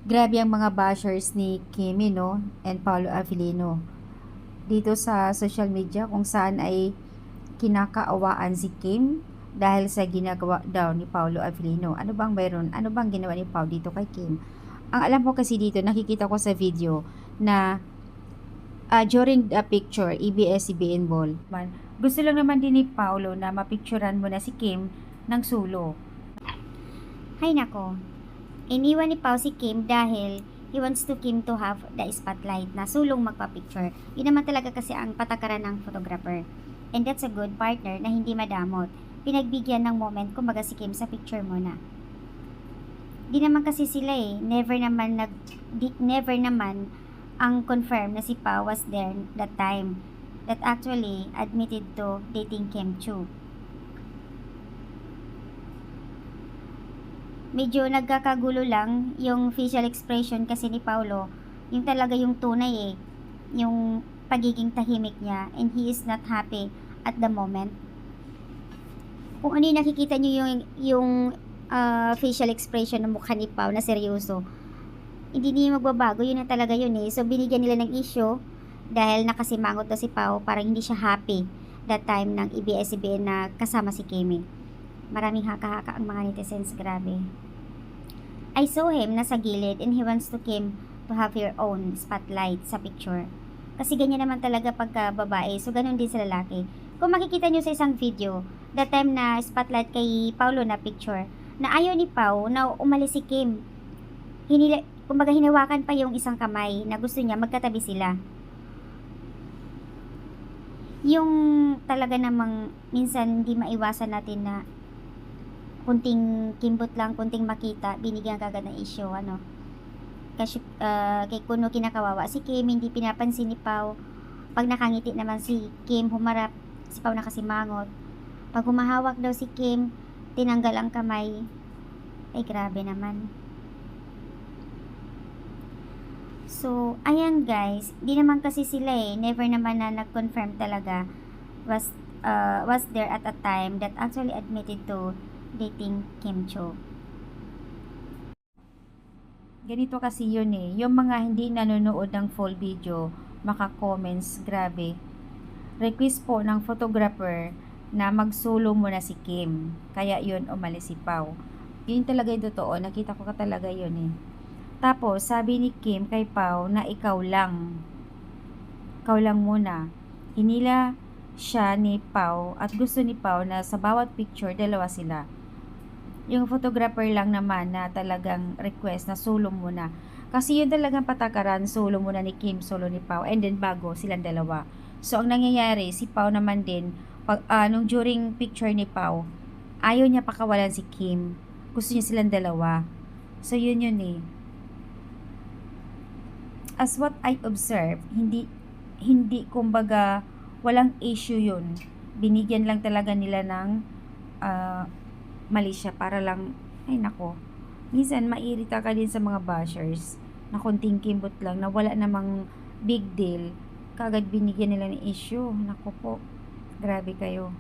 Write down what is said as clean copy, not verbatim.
Grabe ang mga bashers ni Kimi, no? And Paolo Avellino. Dito sa social media kung saan ay kinakaawaan si Kim dahil sa ginagawa daw ni Paolo Avellino. Ano bang meron? Ano bang ginawa ni Paolo dito kay Kim? Ang alam ko kasi dito, nakikita ko sa video na during the picture, EBS-CBN ball, gusto lang naman din ni Paolo na mapicturan mo na si Kim ng sulo. Hay nako, iniwan ni Pao si Kim dahil he wants to Kim to have the spotlight na sulong magpa-picture. Yun naman talaga kasi ang patakaran ng photographer. And that's a good partner na hindi madamot. Pinagbigyan ng moment kumbaga si Kim sa picture mo na. Di naman kasi sila never naman ang confirm na si Pao was there that time that actually admitted to dating Kim Chu. Medyo nagkakagulo lang yung facial expression kasi ni Paulo. Yung talaga yung tunay yung pagiging tahimik niya and he is not happy at the moment. Kung ano yung nakikita nyo yung facial expression ng mukha ni Pao na seryoso, hindi niya magbabago, yun na talaga yun So binigyan nila ng issue dahil nakasimangot daw si Pao, parang hindi siya happy that time ng EBS-CBN na kasama si Kimi. Maraming haka-haka ang mga netizens, grabe. I saw him nasa gilid and he wants to Kim to have your own spotlight sa picture. Kasi ganyan naman talaga pagka babae, so ganun din sa lalaki. Kung makikita nyo sa isang video, that time na spotlight kay Paulo na picture, na ayaw ni Pau na umalis si Kim. Kumbaga hinawakan pa yung isang kamay na gusto niya magkatabi sila. Yung talaga namang minsan hindi maiwasan natin na kunting kimbot lang, kunting makita, binigyan kagad ng issue, Kasi kay Kuno kinakawawa si Kim, hindi pinapansin ni Pao. Pag nakangiti naman si Kim, humarap, si Pao nakasimangot. Pag humahawak daw si Kim, tinanggal ang kamay. Ay, grabe naman. So, ayan guys, di naman kasi sila never naman na nag-confirm talaga was there at a time that actually admitted to dating Kim Cho. Ganito kasi yun yung mga hindi nanonood ng full video, maka-comments, grabe. Request po ng photographer na magsulo muna si Kim. Kaya yun, umalis si Pao. Yun talaga yung totoo, nakita ko ka talaga yun Tapos, sabi ni Kim kay Pao na ikaw lang. Ikaw lang muna. Hinila siya ni Pao at gusto ni Pao na sa bawat picture, dalawa sila. Yung photographer lang naman na talagang request na solo muna. Kasi yun talagang patakaran, solo muna ni Kim, solo ni Pao, and then bago silang dalawa. So, ang nangyayari, si Pao naman din, nung during picture ni Pao, ayaw niya pakawalan si Kim. Gusto niya silang dalawa. So, yun As what I observe, hindi kumbaga, walang issue yun. Binigyan lang talaga nila ng mali siya para lang, ay nako, minsan mairita ka din sa mga bashers na konting kimbot lang na wala namang big deal, kagad binigyan nila ng issue. Nako po, grabe kayo.